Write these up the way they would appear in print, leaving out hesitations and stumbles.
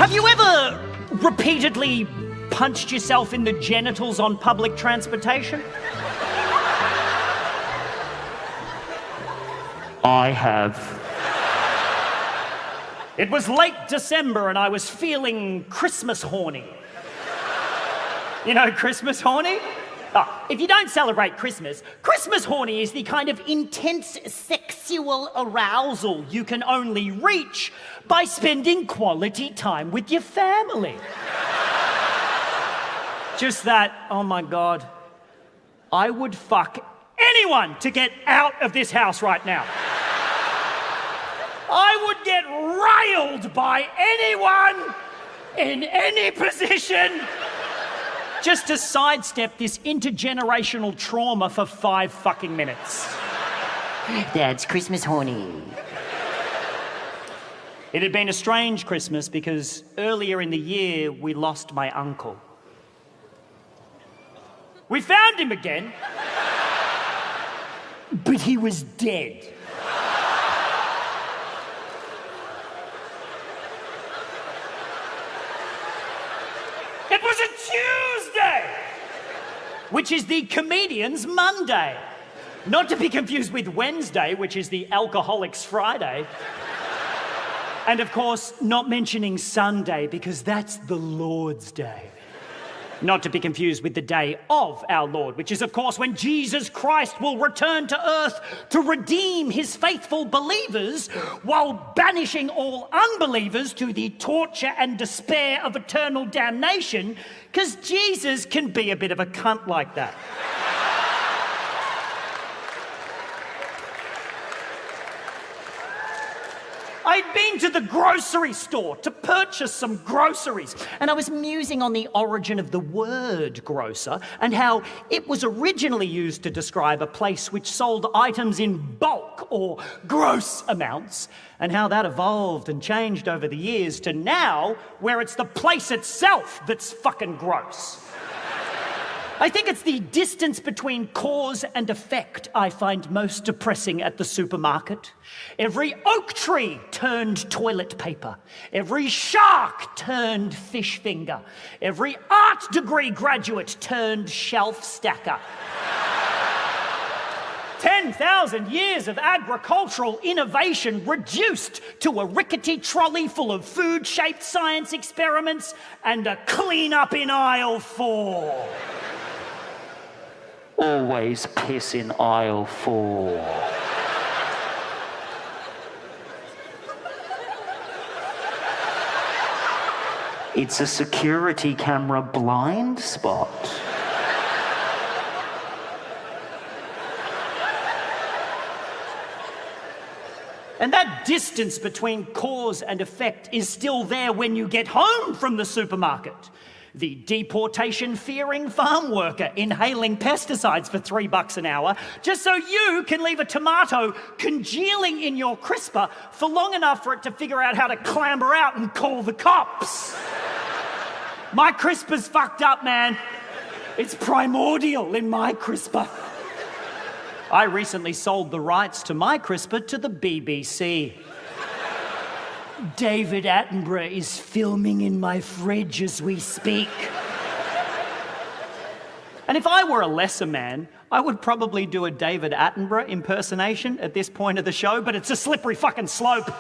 Have you ever repeatedly punched yourself in the genitals on public transportation? I have. It was late December and I was feeling Christmas horny. You know Christmas horny? Oh, if you don't celebrate Christmas, Christmas horny is the kind of intense sexual arousal you can only reach by spending quality time with your family. Just that, oh my God, I would fuck anyone to get out of this house right now. I would get railed by anyone in any position just to sidestep this intergenerational trauma for 5 fucking minutes. Dad's Christmas horny. It had been a strange Christmas because earlier in the year we lost my uncle. We found him again, but he was dead. It was a Tuesday, which is the comedian's Monday. Not to be confused with Wednesday, which is the alcoholic's Friday. And of course, not mentioning Sunday, because that's the Lord's Day. Not to be confused with the day of our Lord, which is, of course, when Jesus Christ will return to earth to redeem his faithful believers while banishing all unbelievers to the torture and despair of eternal damnation, because Jesus can be a bit of a cunt like that. I'd been to the grocery store to purchase some groceries, and I was musing on the origin of the word grocer and how it was originally used to describe a place which sold items in bulk or gross amounts, and how that evolved and changed over the years to now, where it's the place itself that's fucking gross. I think it's the distance between cause and effect I find most depressing at the supermarket. Every oak tree turned toilet paper. Every shark turned fish finger. Every art degree graduate turned shelf stacker. 10,000 years of agricultural innovation reduced to a rickety trolley full of food-shaped science experiments and a clean-up in aisle 4. Always piss in aisle 4. It's a security camera blind spot. And that distance between cause and effect is still there when you get home from the supermarket. The deportation-fearing farm worker inhaling pesticides for $3 an hour just so you can leave a tomato congealing in your crisper for long enough for it to figure out how to clamber out and call the cops. My crisper's fucked up, man. It's primordial in my crisper. I recently sold the rights to my crisper to the BBC. David Attenborough is filming in my fridge as we speak. And if I were a lesser man, I would probably do a David Attenborough impersonation at this point of the show, but it's a slippery fucking slope.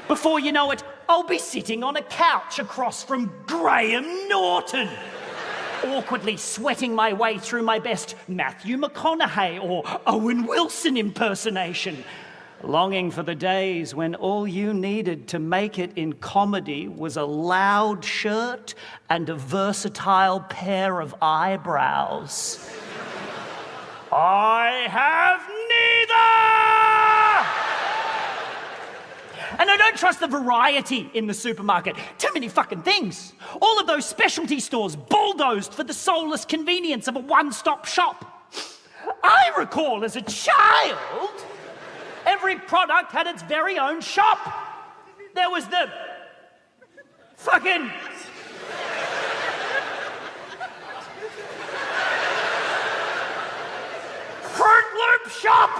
Before you know it, I'll be sitting on a couch across from Graham Norton, awkwardly sweating my way through my best Matthew McConaughey or Owen Wilson impersonation, longing for the days when all you needed to make it in comedy was a loud shirt and a versatile pair of eyebrows. I have neither! And I don't trust the variety in the supermarket. Too many fucking things. All of those specialty stores bulldozed for the soulless convenience of a one-stop shop. I recall as a child, every product had its very own shop. There was the fucking Fruit Loop shop.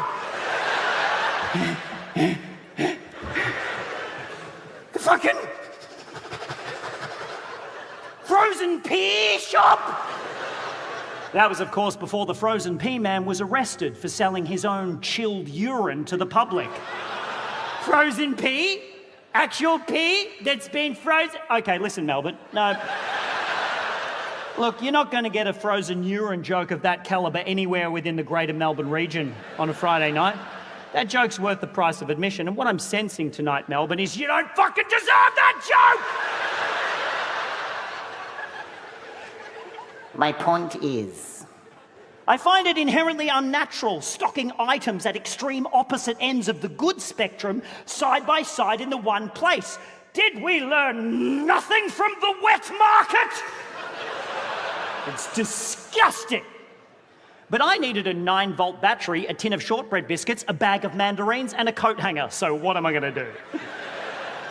The fucking pea shop. That was, of course, before the frozen pea man was arrested for selling his own chilled urine to the public. Frozen pea? Actual pea that's been frozen? Okay, listen, Melbourne. No. Look, you're not going to get a frozen urine joke of that calibre anywhere within the greater Melbourne region on a Friday night. That joke's worth the price of admission, and what I'm sensing tonight, Melbourne, is you don't fucking deserve that joke! My point is... I find it inherently unnatural stocking items at extreme opposite ends of the goods spectrum side by side in the one place. Did we learn nothing from the wet market? It's disgusting. But I needed a 9-volt battery, a tin of shortbread biscuits, a bag of mandarins, and a coat hanger. So what am I going to do?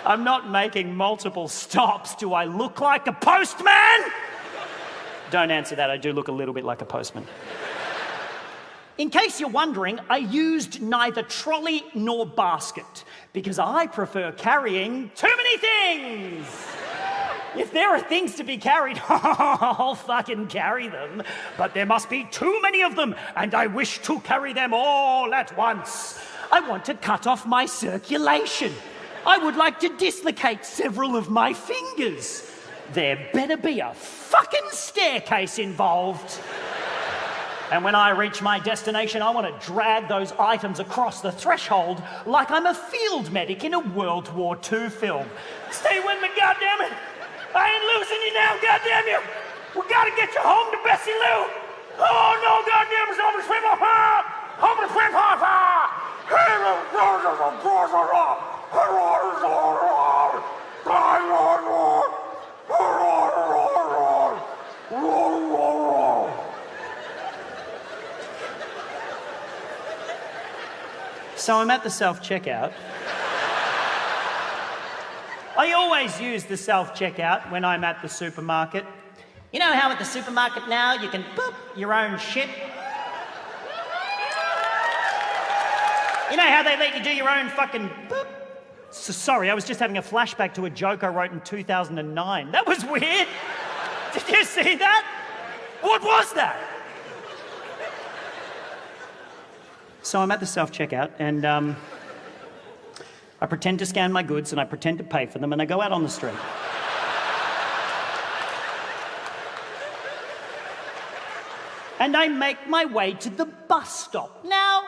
I'm not making multiple stops. Do I look like a postman? Don't answer that. I do look a little bit like a postman. In case you're wondering, I used neither trolley nor basket because I prefer carrying too many things. If there are things to be carried, I'll fucking carry them. But there must be too many of them, and I wish to carry them all at once. I want to cut off my circulation. I would like to dislocate several of my fingers. There better be a fucking staircase involved. And when I reach my destination, I want to drag those items across the threshold like I'm a field medic in a World War II film. Stay with me, goddammit! I ain't losing you now, goddamn you! We gotta get you home to Bessie Lou! Oh no, goddamn, it's home to swim off! Home to swim off! So I'm at the self-checkout. I always use the self-checkout when I'm at the supermarket. You know how at the supermarket now you can boop your own shit? You know how they let you do your own fucking boop? Sorry, I was just having a flashback to a joke I wrote in 2009. That was weird. Did you see that? What was that? So I'm at the self-checkout and I pretend to scan my goods and I pretend to pay for them and I go out on the street. And I make my way to the bus stop. Now,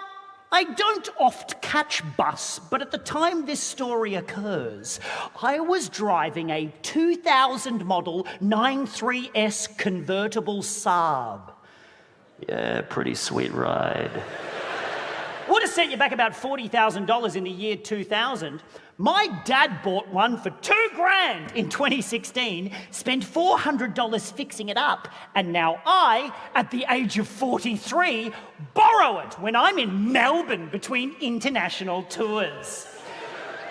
I don't oft catch bus, but at the time this story occurs, I was driving a 2000 model 93S convertible Saab. Yeah, pretty sweet ride. Would have set you back about $40,000 in the year 2000. My dad bought one for $2,000 in 2016, spent $400 fixing it up, and now I, at the age of 43, borrow it when I'm in Melbourne between international tours.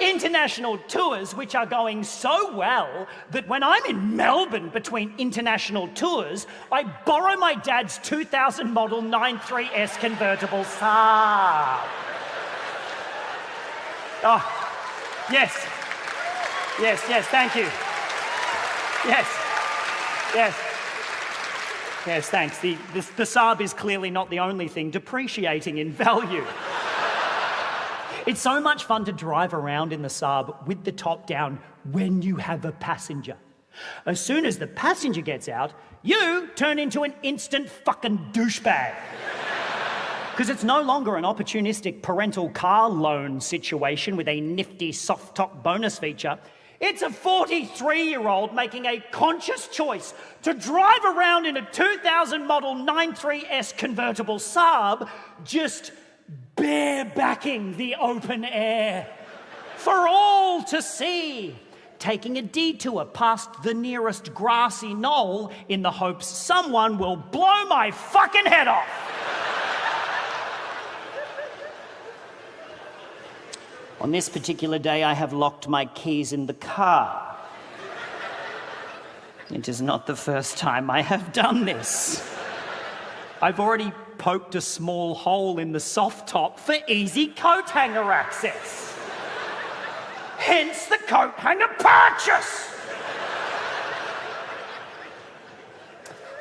International tours which are going so well that when I'm in Melbourne between international tours, I borrow my dad's 2000 model 93S convertible Saab. Oh, yes. Yes, yes, thank you. Yes. Yes. Yes, thanks. The Saab is clearly not the only thing depreciating in value. It's so much fun to drive around in the Saab with the top down when you have a passenger. As soon as the passenger gets out, you turn into an instant fucking douchebag. Because it's no longer an opportunistic parental car loan situation with a nifty soft top bonus feature. It's a 43-year-old making a conscious choice to drive around in a 2000 model 93S convertible Saab, just barebacking the open air for all to see, taking a detour past the nearest grassy knoll in the hopes someone will blow my fucking head off. On this particular day, I have locked my keys in the car. It is not the first time I have done this. I've already poked a small hole in the soft top for easy coat hanger access. Hence the coat hanger purchase.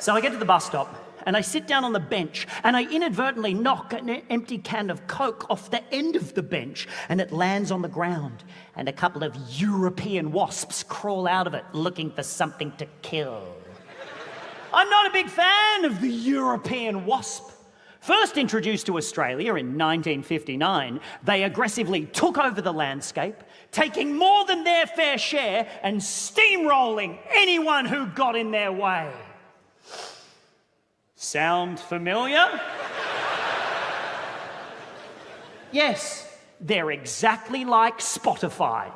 So I get to the bus stop and I sit down on the bench and I inadvertently knock an empty can of Coke off the end of the bench and it lands on the ground and a couple of European wasps crawl out of it looking for something to kill. I'm not a big fan of the European wasp. First introduced to Australia in 1959, they aggressively took over the landscape, taking more than their fair share and steamrolling anyone who got in their way. Sound familiar? Yes, they're exactly like Spotify.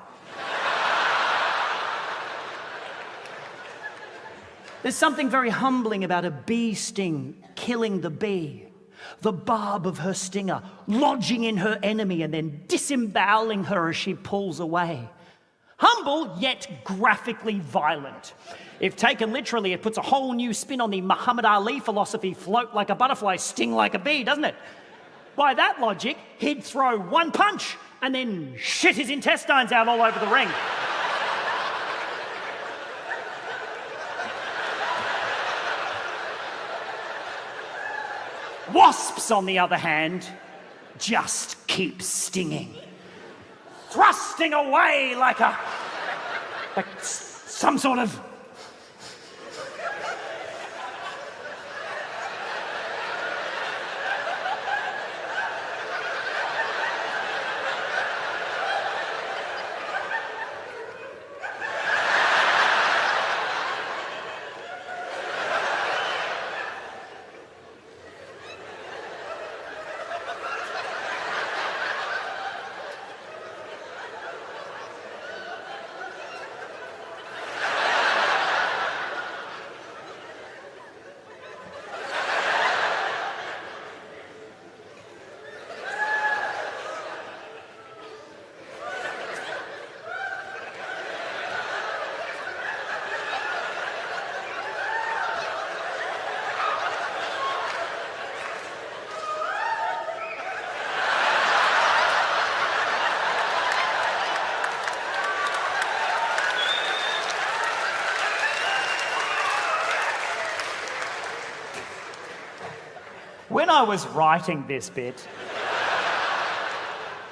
There's something very humbling about a bee sting killing the bee. The barb of her stinger lodging in her enemy and then disemboweling her as she pulls away. Humble, yet graphically violent. If taken literally, it puts a whole new spin on the Muhammad Ali philosophy, float like a butterfly, sting like a bee, doesn't it? By that logic, he'd throw one punch and then shit his intestines out all over the ring. Wasps, on the other hand, just keep stinging. Thrusting away like some sort of... When I was writing this bit,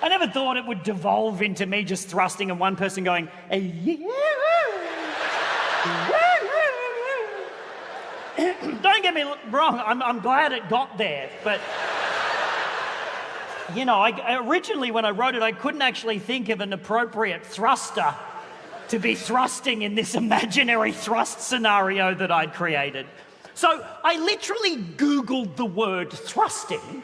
I never thought it would devolve into me just thrusting and one person going, Don't get me wrong, I'm glad it got there, but... You know, originally when I wrote it, I couldn't actually think of an appropriate thruster to be thrusting in this imaginary thrust scenario that I'd created. So I literally Googled the word thrusting,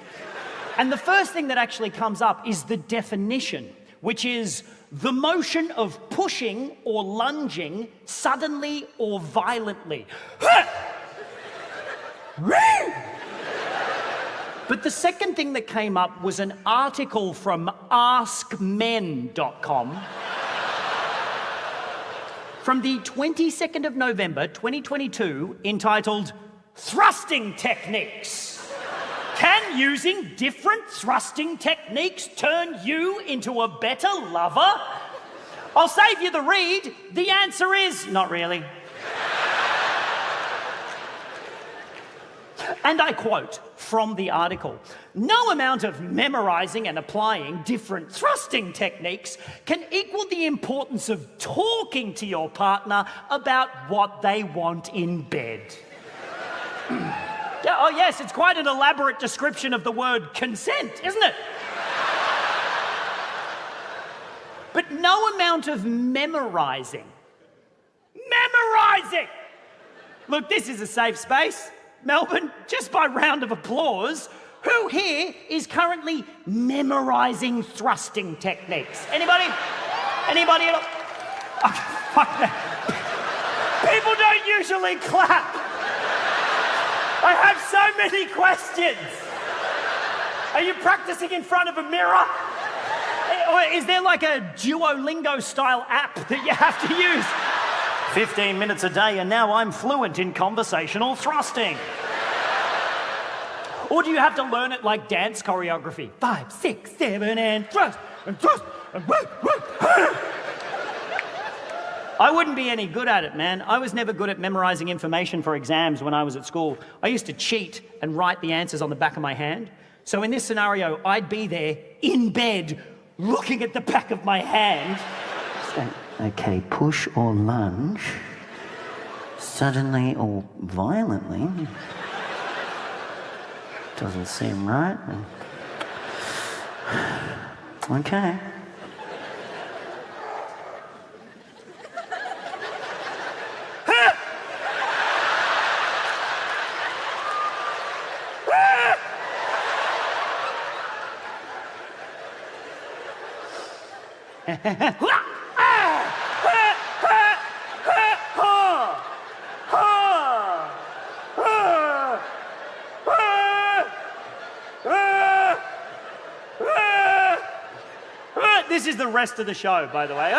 and the first thing that actually comes up is the definition, which is the motion of pushing or lunging suddenly or violently. But the second thing that came up was an article from askmen.com from the 22nd of November, 2022, entitled Thrusting Techniques. Can using different thrusting techniques turn you into a better lover? I'll save you the read. The answer is not really. And I quote from the article, "No amount of memorizing and applying different thrusting techniques can equal the importance of talking to your partner about what they want in bed." Oh yes, it's quite an elaborate description of the word consent, isn't it? But no amount of memorizing. Look, this is a safe space. Melbourne, just by round of applause, who here is currently memorizing thrusting techniques? Anybody? Anybody at all? Oh, fuck that. People don't usually clap. I have so many questions. Are you practicing in front of a mirror? Or is there like a Duolingo-style app that you have to use? 15 minutes a day and now I'm fluent in conversational thrusting. Or do you have to learn it like dance choreography? 5, 6, 7, and thrust, and thrust, and woo, woo. I wouldn't be any good at it, man. I was never good at memorizing information for exams when I was at school. I used to cheat and write the answers on the back of my hand. So in this scenario, I'd be there in bed looking at the back of my hand. Okay, push or lunge. Suddenly or violently. Doesn't seem right. Okay. This is the rest of the show, by the way.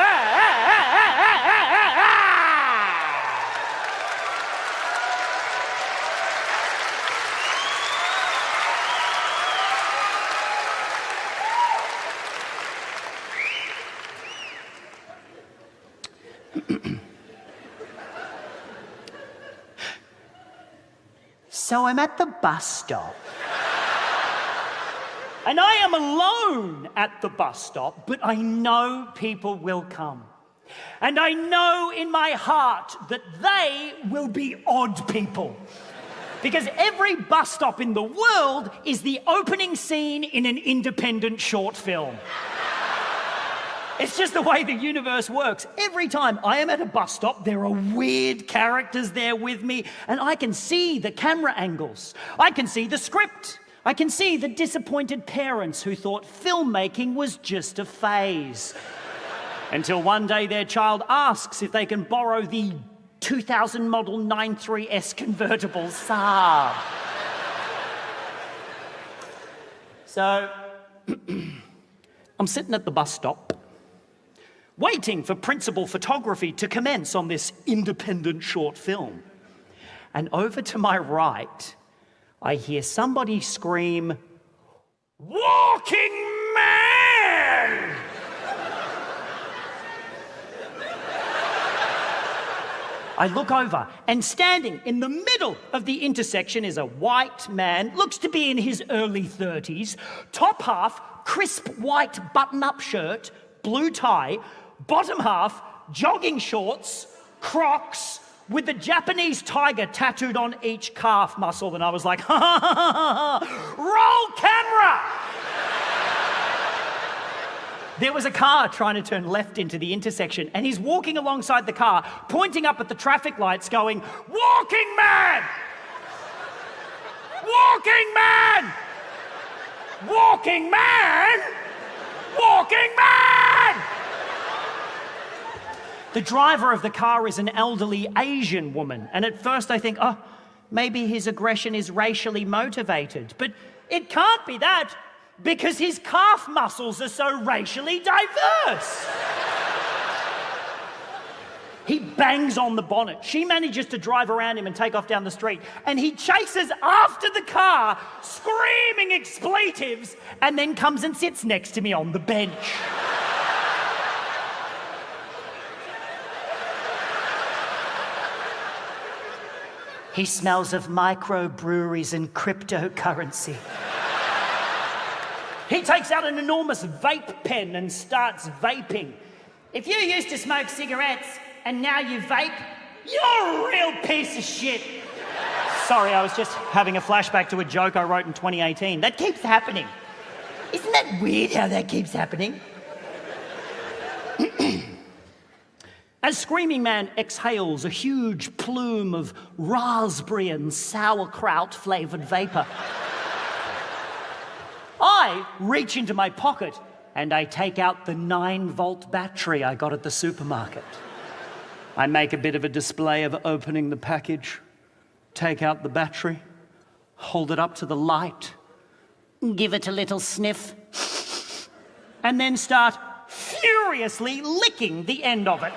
So I'm at the bus stop. And I am alone at the bus stop, but I know people will come. And I know in my heart that they will be odd people. Because every bus stop in the world is the opening scene in an independent short film. It's just the way the universe works. Every time I am at a bus stop, there are weird characters there with me, and I can see the camera angles. I can see the script. I can see the disappointed parents who thought filmmaking was just a phase. Until one day their child asks if they can borrow the 2000 model 93S convertible Saab. So, I'm sitting at the bus stop, waiting for principal photography to commence on this independent short film. And over to my right, I hear somebody scream, "Walking man!" I look over, and standing in the middle of the intersection is a white man, looks to be in his early 30s, top half, crisp white button-up shirt, blue tie, bottom half, jogging shorts, Crocs, with the Japanese tiger tattooed on each calf muscle. And I was like, ha ha ha ha ha, roll camera! There was a car trying to turn left into the intersection, and he's walking alongside the car, pointing up at the traffic lights, going, "Walking man! Walking man! Walking man! Walking man!" The driver of the car is an elderly Asian woman, and at first I think, oh, maybe his aggression is racially motivated. But it can't be that, because his calf muscles are so racially diverse. He bangs on the bonnet. She manages to drive around him and take off down the street, and he chases after the car, screaming expletives, and then comes and sits next to me on the bench. He smells of microbreweries and cryptocurrency. He takes out an enormous vape pen and starts vaping. If you used to smoke cigarettes and now you vape, you're a real piece of shit. Sorry, I was just having a flashback to a joke I wrote in 2018. That keeps happening. Isn't that weird how that keeps happening? As Screaming Man exhales a huge plume of raspberry and sauerkraut-flavoured vapour, I reach into my pocket and I take out the 9-volt battery I got at the supermarket. I make a bit of a display of opening the package, take out the battery, hold it up to the light, Give it a little sniff. and then start furiously licking the end of it.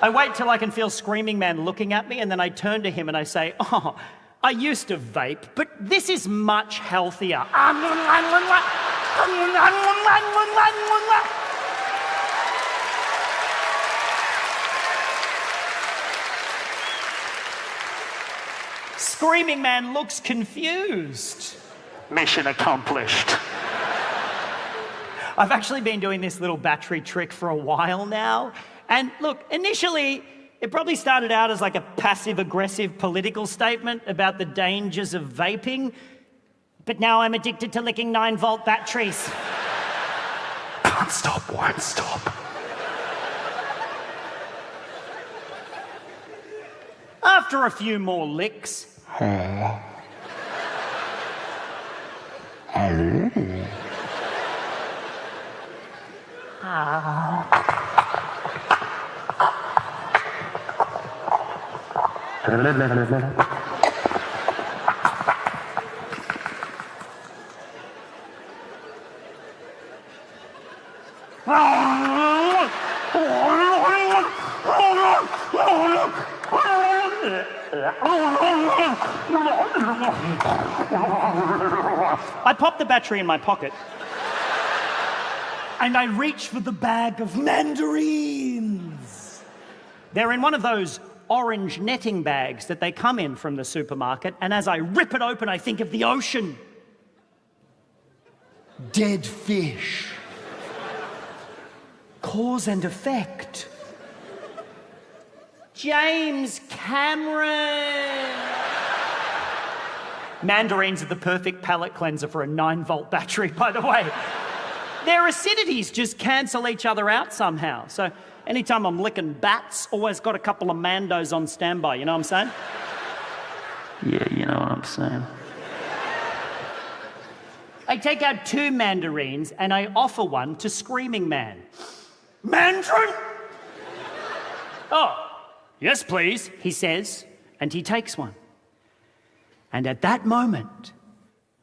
I wait till I can feel Screaming Man looking at me, and then I turn to him and I say, "Oh, I used to vape, but this is much healthier. Screaming Man looks confused. Mission accomplished. I've actually been doing this little battery trick for a while now. And look, initially, it probably started out as like a passive-aggressive political statement about the dangers of vaping. But now I'm addicted to licking 9-volt batteries. Can't stop, won't stop. After a few more licks, I pop the battery in my pocket and I reach for the bag of mandarins. They're in one of those orange netting bags that they come in from the supermarket, and as I rip it open, I think of the ocean. Dead fish. Cause and effect. James Cameron. Mandarins are the perfect palate cleanser for a 9-volt battery, by the way. Their acidities just cancel each other out somehow. So anytime I'm licking bats, always got a couple of mandos on standby, you know what I'm saying? Yeah, you know what I'm saying. I take out 2 mandarins and I offer one to Screaming Man. Mandarin? Oh, yes, please, he says, and he takes one. And at that moment,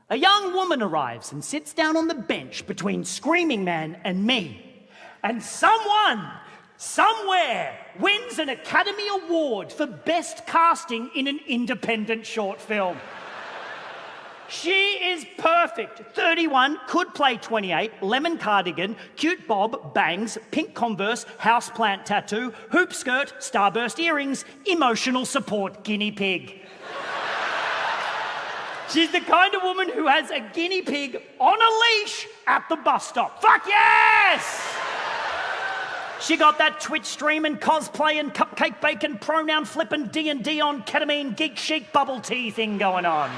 a young woman arrives and sits down on the bench between Screaming Man and me. And someone, somewhere, wins an Academy Award for Best Casting in an Independent Short Film. She is perfect. 31, could play 28, lemon cardigan, cute bob, bangs, pink Converse, houseplant tattoo, hoop skirt, starburst earrings, emotional support guinea pig. She's the kind of woman who has a guinea pig on a leash at the bus stop. Fuck yes! She got that Twitch streaming, cosplaying, cupcake bacon, pronoun flipping, D&D on ketamine, geek chic, bubble tea thing going on.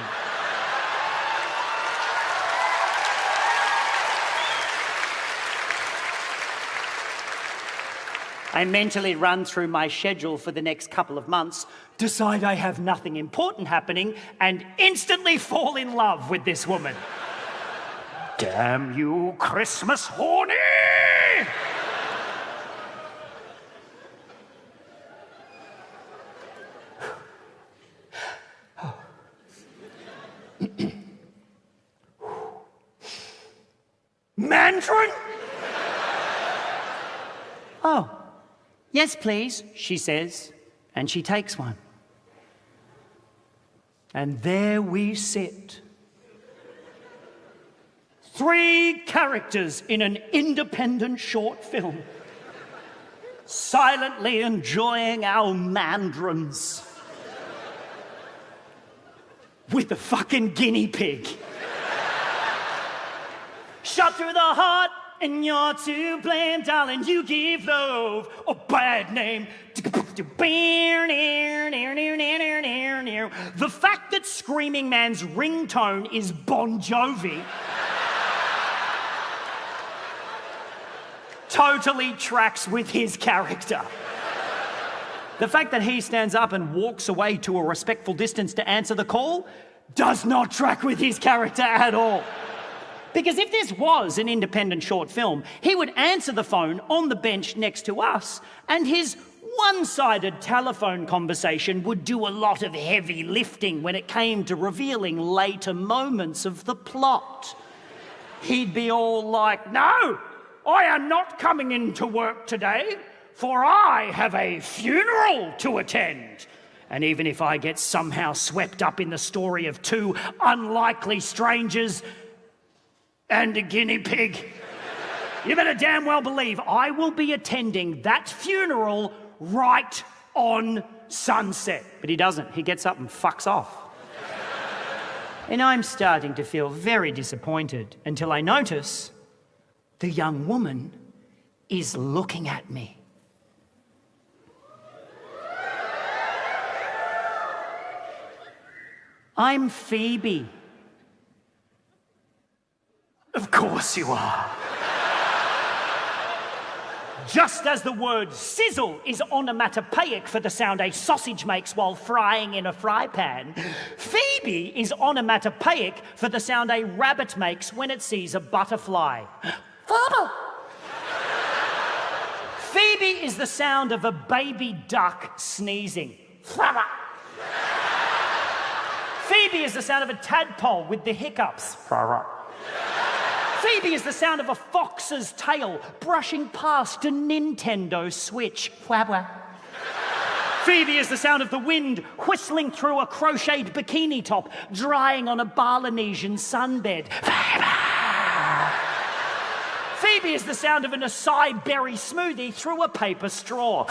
I mentally run through my schedule for the next couple of months, decide I have nothing important happening, and instantly fall in love with this woman. Damn you, Christmas horny! Mandarin? Oh. Yes, please, she says, and she takes one. And there we sit. 3 characters in an independent short film, silently enjoying our mandarins with a fucking guinea pig. Shot through the heart, and you're to blame, darling, you give love a bad name. The fact that Screaming Man's ringtone is Bon Jovi totally tracks with his character. The fact that he stands up and walks away to a respectful distance to answer the call does not track with his character at all. Because if this was an independent short film, he would answer the phone on the bench next to us, and his one-sided telephone conversation would do a lot of heavy lifting when it came to revealing later moments of the plot. He'd be all like, "No, I am not coming into work today, for I have a funeral to attend." And even if I get somehow swept up in the story of two unlikely strangers and a guinea pig, you better damn well believe I will be attending that funeral right on sunset. But he doesn't. He gets up and fucks off. And I'm starting to feel very disappointed until I notice the young woman is looking at me. I'm Phoebe. Of course you are. Just as the word sizzle is onomatopoeic for the sound a sausage makes while frying in a fry pan, Phoebe is onomatopoeic for the sound a rabbit makes when it sees a butterfly. Phoebe is the sound of a baby duck sneezing. Phoebe is the sound of a tadpole with the hiccups. Phoebe is the sound of a fox's tail brushing past a Nintendo Switch. Phoebe is the sound of the wind whistling through a crocheted bikini top, drying on a Balinesian sunbed. Phoebe is the sound of an acai berry smoothie through a paper straw.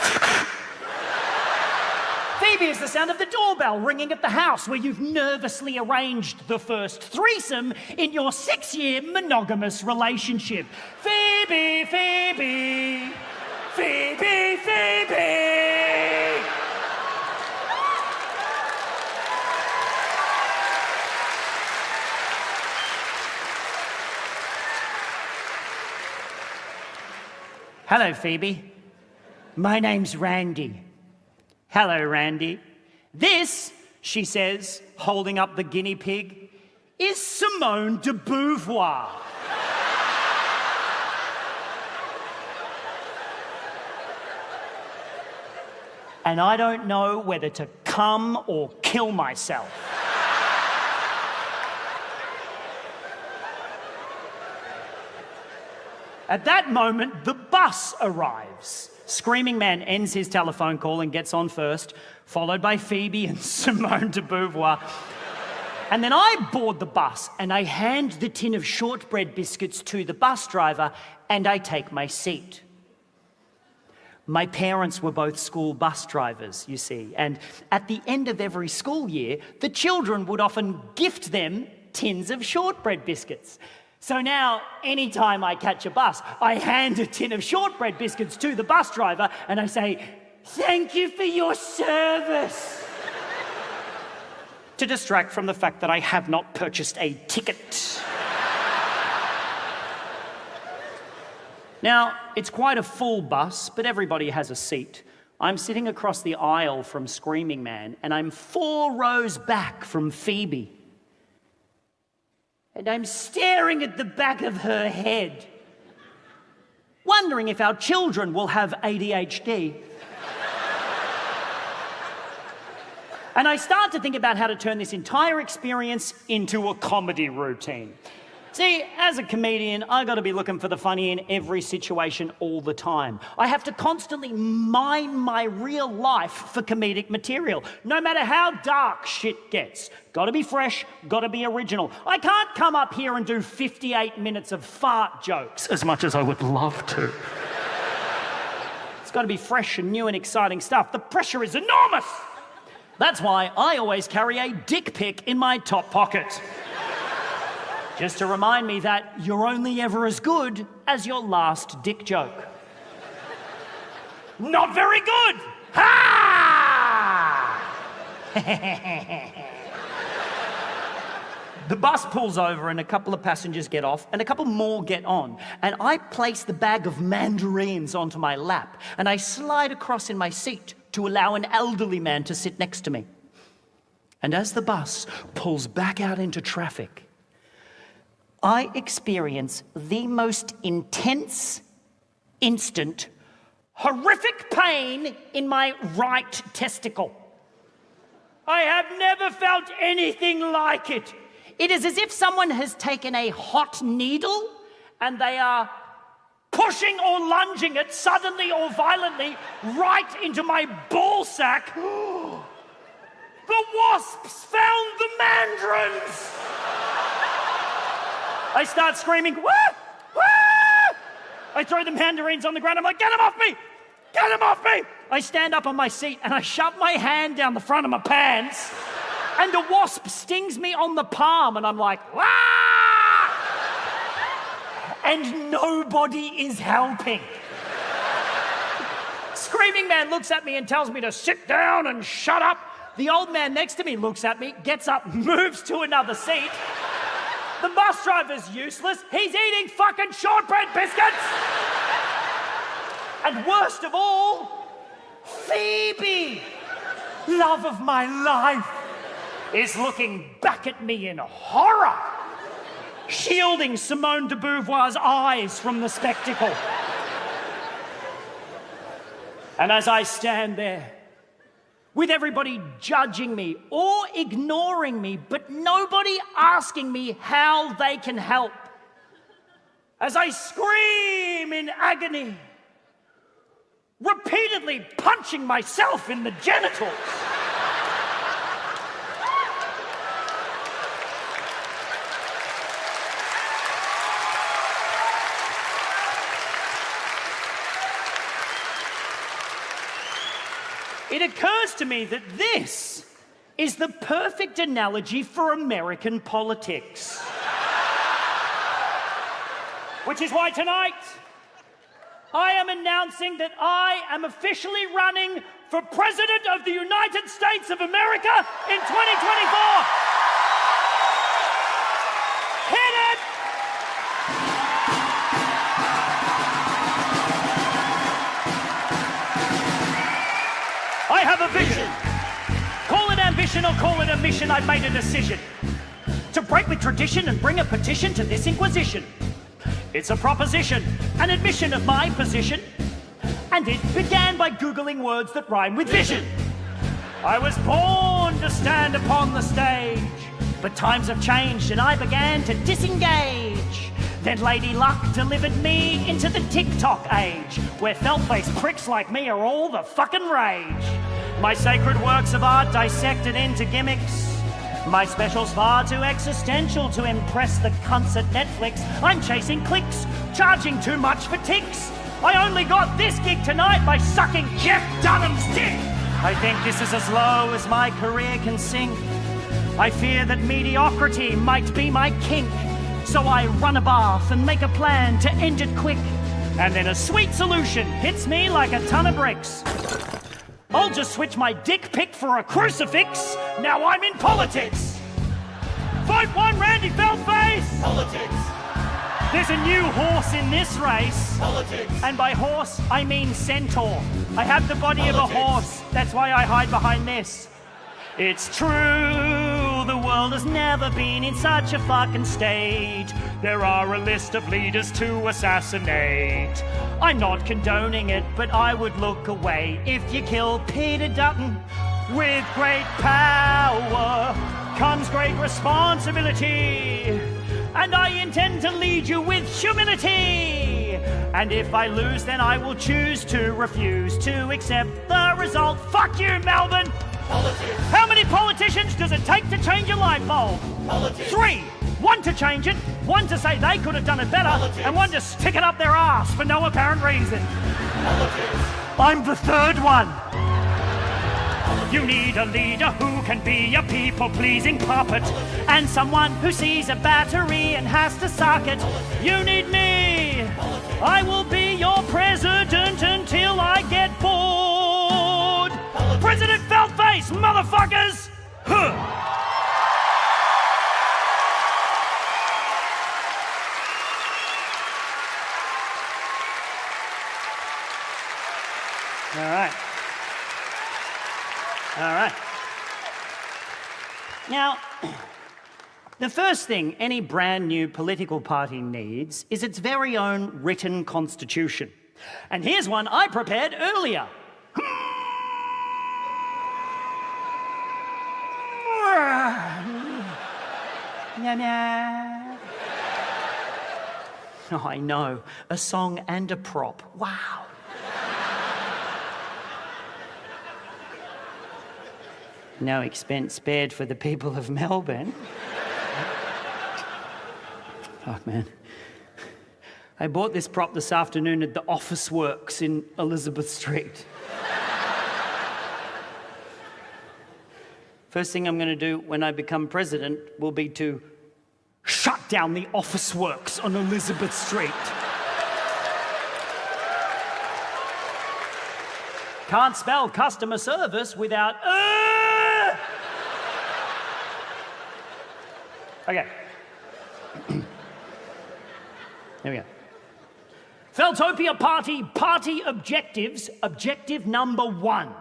Phoebe is the sound of the doorbell ringing at the house where you've nervously arranged the first threesome in your 6-year monogamous relationship. Phoebe, Phoebe, Phoebe, Phoebe. Hello, Phoebe. My name's Randy. Hello, Randy. This, she says, holding up the guinea pig, is Simone de Beauvoir. And I don't know whether to come or kill myself. At that moment, the bus arrives. Screaming Man ends his telephone call and gets on first, followed by Phoebe and Simone de Beauvoir. And then I board the bus and I hand the tin of shortbread biscuits to the bus driver and I take my seat. My parents were both school bus drivers, you see, and at the end of every school year, the children would often gift them tins of shortbread biscuits. So now, anytime I catch a bus, I hand a tin of shortbread biscuits to the bus driver and I say, "Thank you for your service," to distract from the fact that I have not purchased a ticket. Now, it's quite a full bus, but everybody has a seat. I'm sitting across the aisle from Screaming Man and I'm 4 rows back from Phoebe. And I'm staring at the back of her head, wondering if our children will have ADHD. And I start to think about how to turn this entire experience into a comedy routine. See, as a comedian, I got to be looking for the funny in every situation all the time. I have to constantly mine my real life for comedic material, no matter how dark shit gets. Got to be fresh, got to be original. I can't come up here and do 58 minutes of fart jokes, as much as I would love to. It's got to be fresh and new and exciting stuff. The pressure is enormous. That's why I always carry a dick pic in my top pocket. Just to remind me that you're only ever as good as your last dick joke. Not very good! Ha! The bus pulls over and a couple of passengers get off and a couple more get on. And I place the bag of mandarins onto my lap and I slide across in my seat to allow an elderly man to sit next to me. And as the bus pulls back out into traffic, I experience the most intense, instant, horrific pain in my right testicle. I have never felt anything like it. It is as if someone has taken a hot needle and they are pushing or lunging it suddenly or violently right into my ball sack. The wasps found the mandarins! I start screaming, wah! Wah! I throw the mandarins on the ground. I'm like, get them off me! Get them off me! I stand up on my seat and I shove my hand down the front of my pants and a wasp stings me on the palm and I'm like, wah! And nobody is helping. Screaming man looks at me and tells me to sit down and shut up. The old man next to me looks at me, gets up, moves to another seat. The bus driver's useless. He's eating fucking shortbread biscuits. And worst of all, Phoebe, love of my life, is looking back at me in horror, shielding Simone de Beauvoir's eyes from the spectacle. And as I stand there, with everybody judging me or ignoring me, but nobody asking me how they can help, as I scream in agony, repeatedly punching myself in the genitals, it occurs to me that this is the perfect analogy for American politics. Which is why tonight, I am announcing that I am officially running for President of the United States of America in 2024. Hit it! I have a vision. Call it ambition or call it a mission, I've made a decision to break with tradition and bring a petition to this inquisition. It's a proposition, an admission of my position, and it began by Googling words that rhyme with vision. I was born to stand upon the stage, but times have changed and I began to disengage. Then Lady Luck delivered me into the TikTok age, where feltface pricks like me are all the fucking rage. My sacred works of art dissected into gimmicks. My special's far too existential to impress the cunts at Netflix. I'm chasing clicks, charging too much for ticks. I only got this gig tonight by sucking Jeff Dunham's dick. I think this is as low as my career can sink. I fear that mediocrity might be my kink. So I run a bath and make a plan to end it quick. And then a sweet solution hits me like a ton of bricks. I'll just switch my dick pic for a crucifix. Now I'm in politics. Vote one Randy Feltface. Politics. There's a new horse in this race. Politics. And by horse, I mean centaur. I have the body of a horse. That's why I hide behind this. It's true, the world has never been in such a fucking state. There are a list of leaders to assassinate. I'm not condoning it, but I would look away if you kill Peter Dutton. With great power comes great responsibility, and I intend to lead you with humility. And if I lose, then I will choose to refuse to accept the result. Fuck you, Melbourne! Politics. How many politicians does it take to change a light bulb? Politics. 3. 1 to change it, 1 to say they could have done it better, politics. And 1 to stick it up their ass for no apparent reason. Politics. I'm the 3rd one. Politics. You need a leader who can be a people-pleasing puppet, and someone who sees a battery and has to suck it. You need me. I will be your president until I get bored. President Feltface, motherfuckers! Huh. All right. All right. Now, the first thing any brand new political party needs is its very own written constitution. And here's one I prepared earlier. Oh, I know, a song and a prop. Wow. No expense spared for the people of Melbourne. Fuck, man. I bought this prop this afternoon at the Office Works in Elizabeth Street. First thing I'm going to do when I become president will be to shut down the Office Works on Elizabeth Street. Can't spell customer service without Okay. There we go. Feltopia party objectives. Objective number 1.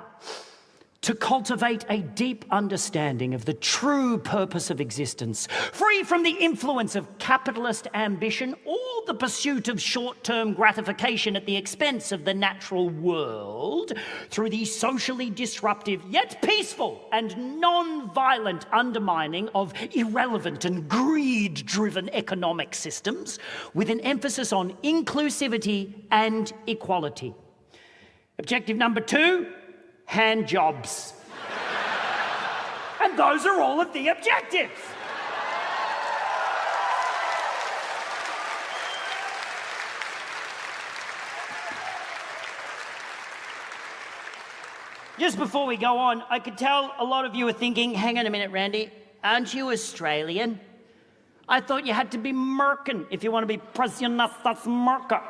To cultivate a deep understanding of the true purpose of existence, free from the influence of capitalist ambition or the pursuit of short-term gratification at the expense of the natural world, through the socially disruptive yet peaceful and non-violent undermining of irrelevant and greed-driven economic systems, with an emphasis on inclusivity and equality. Objective number 2, hand jobs. And those are all of the objectives. Just before we go on, I could tell a lot of you are thinking, hang on a minute, Randy, aren't you Australian? I thought you had to be Merkin if you want to be President of America.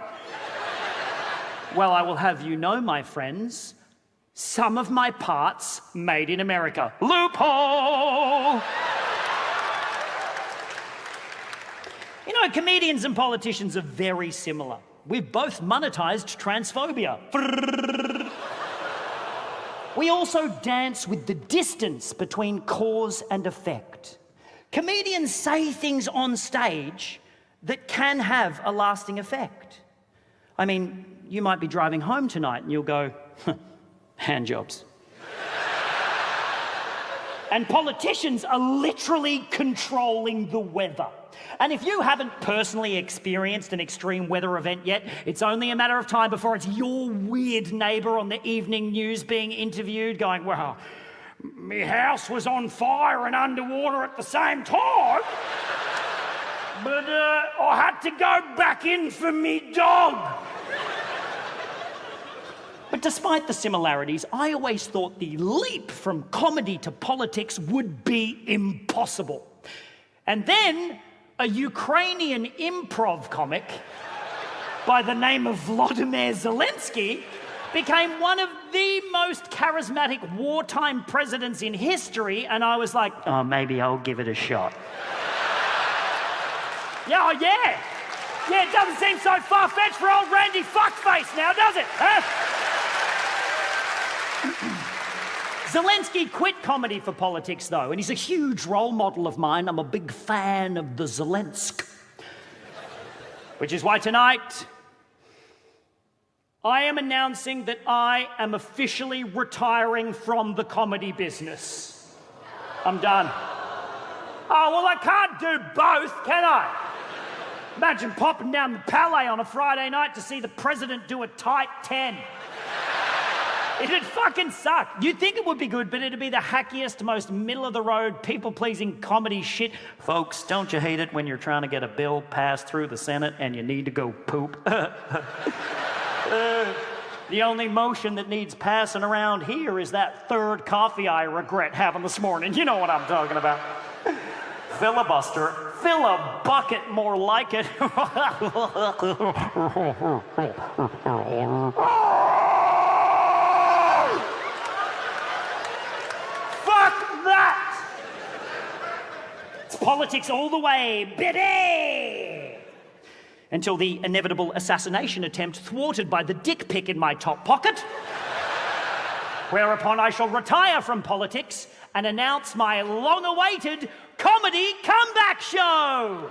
Well, I will have you know, my friends, some of my parts made in America. Loophole! You know, comedians and politicians are very similar. We've both monetized transphobia. We also dance with the distance between cause and effect. Comedians say things on stage that can have a lasting effect. I mean, you might be driving home tonight and you'll go, hand jobs. And politicians are literally controlling the weather. And if you haven't personally experienced an extreme weather event yet, it's only a matter of time before it's your weird neighbour on the evening news being interviewed going, well, my house was on fire and underwater at the same time, but I had to go back in for me dog. But despite the similarities, I always thought the leap from comedy to politics would be impossible. And then a Ukrainian improv comic by the name of Vladimir Zelensky became one of the most charismatic wartime presidents in history, and I was like, Oh, maybe I'll give it a shot. yeah, it doesn't seem so far-fetched for old Randy Fuckface now, does it? Huh? Zelensky quit comedy for politics, though, and he's a huge role model of mine. I'm a big fan of the Zelensk. Which is why tonight, I am announcing that I am officially retiring from the comedy business. I'm done. Oh, well, I can't do both, can I? Imagine popping down the Palais on a Friday night to see the president do a tight 10. It'd fucking suck. You'd think it would be good, but it'd be the hackiest, most middle-of-the-road, people-pleasing comedy shit. Folks, don't you hate it when you're trying to get a bill passed through the Senate and you need to go poop? The only motion that needs passing around here is that third coffee I regret having this morning. You know what I'm talking about. Filibuster. Fill a bucket, more like it. It's politics all the way, baby! Until the inevitable assassination attempt thwarted by the dick pic in my top pocket, whereupon I shall retire from politics and announce my long-awaited comedy comeback show!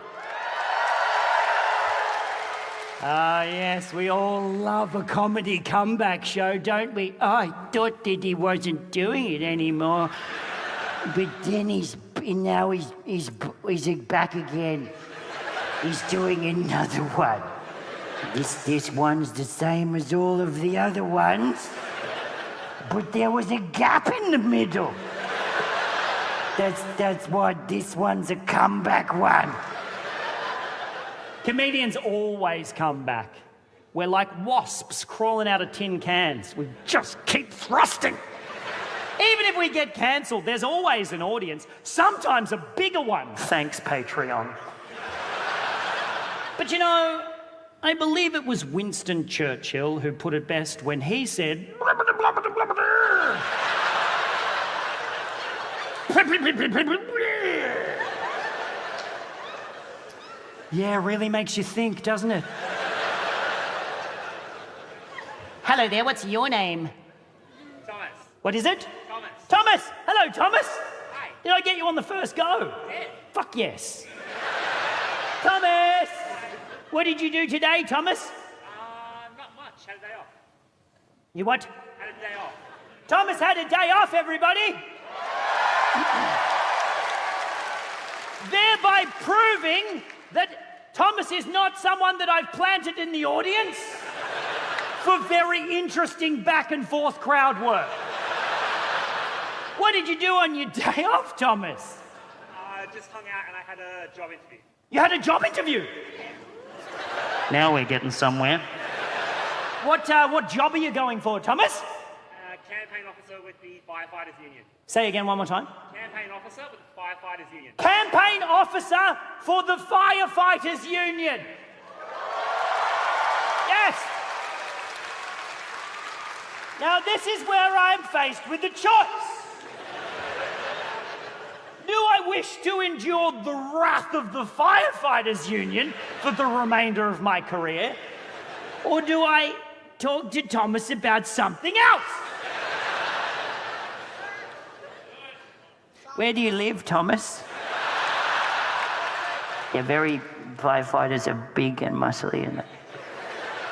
Ah, yes, we all love a comedy comeback show, don't we? Oh, I thought that he wasn't doing it anymore. But then he's back again. He's doing another one. This one's the same as all of the other ones, but there was a gap in the middle. That's what this one's a comeback one. Comedians always come back. We're like wasps crawling out of tin cans. We just keep thrusting. Even if we get cancelled, there's always an audience, sometimes a bigger one. Thanks, Patreon. But you know, I believe it was Winston Churchill who put it best when he said, yeah, really makes you think, doesn't it? Hello there, what's your name? Thomas. What is it? Thomas. Thomas! Hello, Thomas! Hi. Did I get you on the first go? Yeah. Fuck yes. Thomas! What did you do today, Thomas? Not much. Had a day off. You what? Had a day off. Thomas had a day off, everybody! Thereby proving that Thomas is not someone that I've planted in the audience for very interesting back and forth crowd work. What did you do on your day off, Thomas? Just hung out and I had a job interview. You had a job interview? Now we're getting somewhere. What job are you going for, Thomas? Campaign officer with the Firefighters Union. Say again one more time. Campaign officer with the Firefighters Union. Campaign officer for the Firefighters Union. Yes. Now this is where I'm faced with the choice. Do I wish to endure the wrath of the Firefighters Union for the remainder of my career? Or do I talk to Thomas about something else? Where do you live, Thomas? Yeah, firefighters are big and muscly and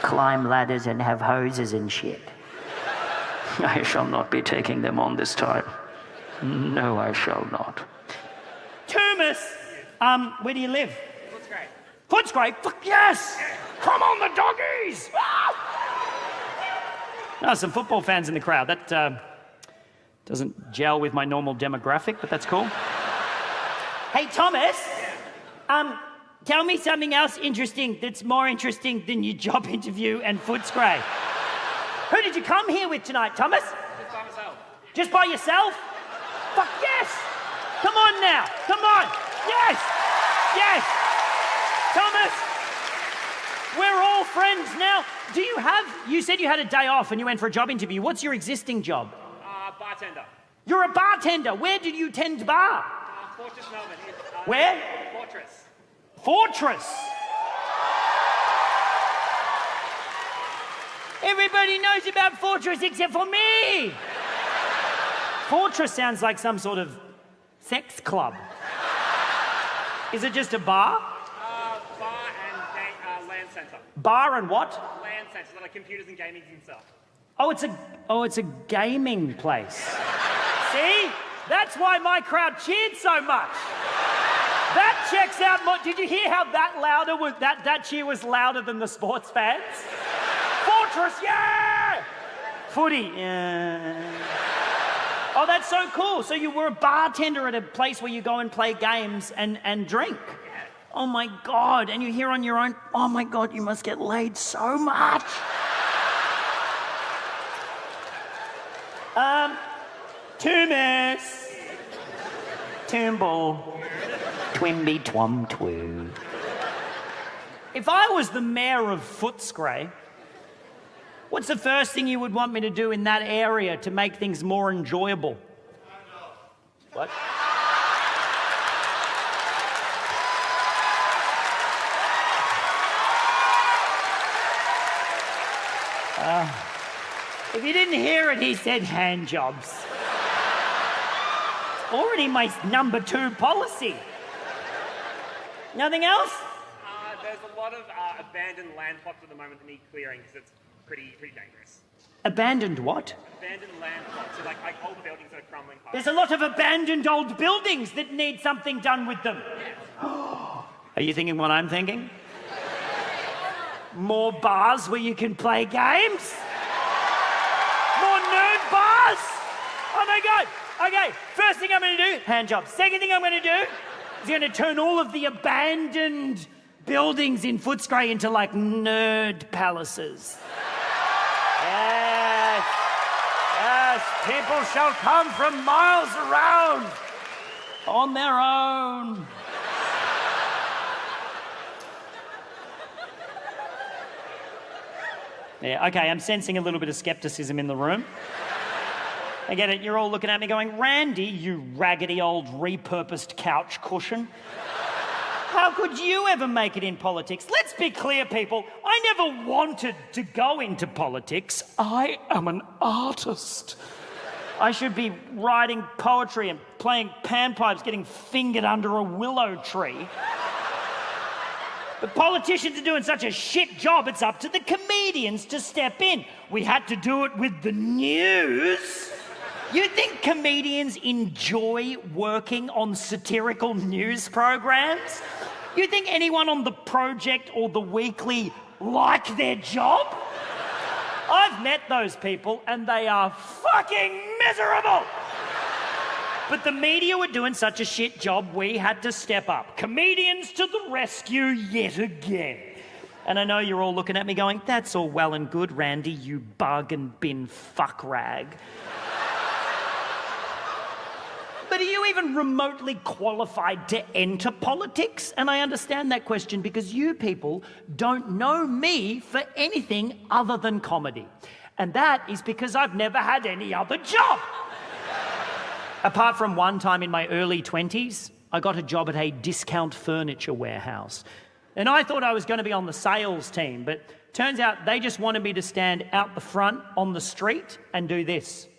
climb ladders and have hoses and shit. I shall not be taking them on this time. No, I shall not. Thomas, where do you live? Looks great. Footscray? Fuck yes! Come on, the doggies! Some football fans in the crowd. That doesn't gel with my normal demographic, but that's cool. Hey, Thomas. Tell me something else interesting that's more interesting than your job interview and Footscray. Who did you come here with tonight, Thomas? Just by myself. Just by yourself? Fuck yes! Come on now! Come on! Yes! Yes! Thomas! We're all friends now. You said you had a day off and you went for a job interview. What's your existing job? Bartender. You're a bartender. Where did you tend bar? Fortress Melbourne. Where? Fortress. Fortress. Everybody knows about Fortress except for me. Fortress sounds like some sort of sex club. Is it just a bar? Bar and land centre. Bar and what? Land centre, so like computers and gaming and stuff. It's a gaming place. See? That's why my crowd cheered so much. That checks out more. Did you hear how that cheer was louder than the sports fans? Fortress, yeah! Footy, yeah. Oh, that's so cool. So you were a bartender at a place where you go and play games and drink. Yeah. Oh my God, and you're here on your own. Oh my God, you must get laid so much. Thomas. Turnbull. Twimby twom twoo. If I was the mayor of Footscray, what's the first thing you would want me to do in that area to make things more enjoyable? What? If you didn't hear it, he said hand jobs. It's already my number 2 policy. Nothing else? There's a lot of abandoned land plots at the moment that need clearing because it's pretty dangerous. Abandoned what? Abandoned land plots, so like old buildings that are crumbling past. There's a lot of abandoned old buildings that need something done with them. Are you thinking what I'm thinking? More bars where you can play games? More nerd bars? Oh my God! Okay, first thing I'm going to do, hand job. Second thing I'm going to do is going to turn all of the abandoned buildings in Footscray into, like, nerd palaces. Yes. Yes, people shall come from miles around on their own. Yeah, okay, I'm sensing a little bit of skepticism in the room. I get it, you're all looking at me going, Randy, you raggedy old repurposed couch cushion. How could you ever make it in politics? Let's be clear, people. I never wanted to go into politics. I am an artist. I should be writing poetry and playing panpipes, getting fingered under a willow tree. But politicians are doing such a shit job, it's up to the comedians to step in. We had to do it with the news. You think comedians enjoy working on satirical news programs? You think anyone on The Project or The Weekly like their job? I've met those people and they are fucking miserable. But the media were doing such a shit job, we had to step up. Comedians to the rescue yet again. And I know you're all looking at me going, that's all well and good, Randy, you bug and bin fuck rag. But are you even remotely qualified to enter politics? And I understand that question because you people don't know me for anything other than comedy. And that is because I've never had any other job. Apart from one time in my early 20s, I got a job at a discount furniture warehouse. And I thought I was going to be on the sales team, but turns out they just wanted me to stand out the front on the street and do this.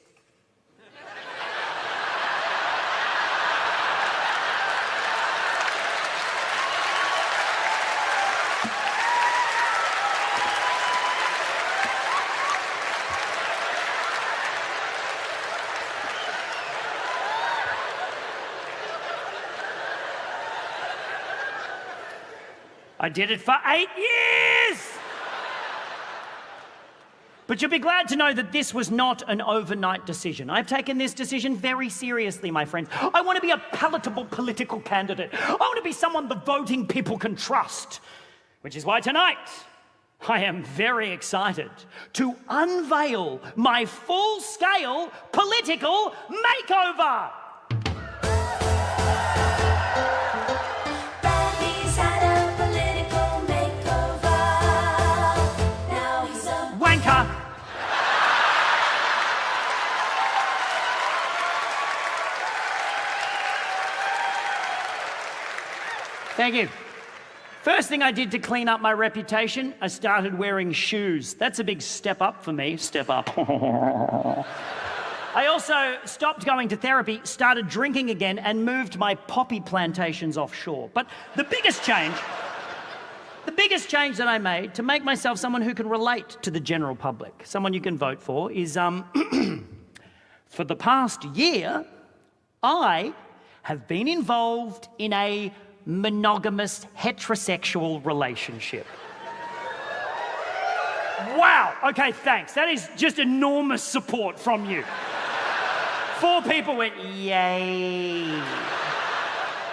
I did it for 8 years! But you'll be glad to know that this was not an overnight decision. I've taken this decision very seriously, my friends. I want to be a palatable political candidate. I want to be someone the voting people can trust. Which is why tonight, I am very excited to unveil my full-scale political makeover! Thank you. First thing I did to clean up my reputation, I started wearing shoes. That's a big step up for me. Step up. I also stopped going to therapy, started drinking again, and moved my poppy plantations offshore. But the biggest change that I made to make myself someone who can relate to the general public, someone you can vote for, is for the past year, I have been involved in a monogamous heterosexual relationship. Wow, okay, thanks. That is just enormous support from you. 4 people went, yay.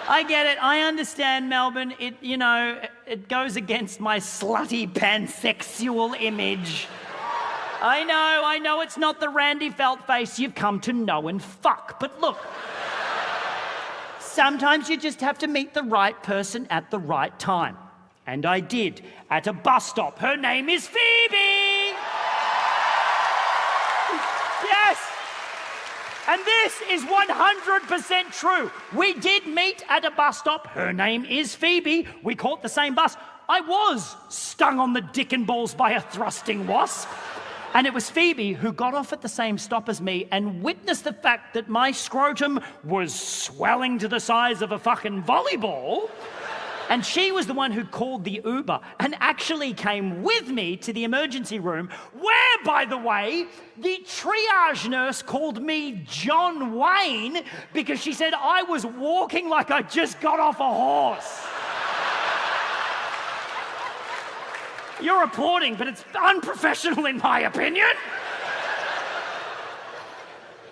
I get it, I understand, Melbourne. It goes against my slutty pansexual image. I know it's not the Randy Feltface you've come to know and fuck, but look, sometimes you just have to meet the right person at the right time. And I did, at a bus stop. Her name is Phoebe! Yes! And this is 100% true. We did meet at a bus stop. Her name is Phoebe. We caught the same bus. I was stung on the dick and balls by a thrusting wasp. And it was Phoebe who got off at the same stop as me and witnessed the fact that my scrotum was swelling to the size of a fucking volleyball. And she was the one who called the Uber and actually came with me to the emergency room, where, by the way, the triage nurse called me John Wayne because she said I was walking like I just got off a horse. You're applauding, but it's unprofessional in my opinion.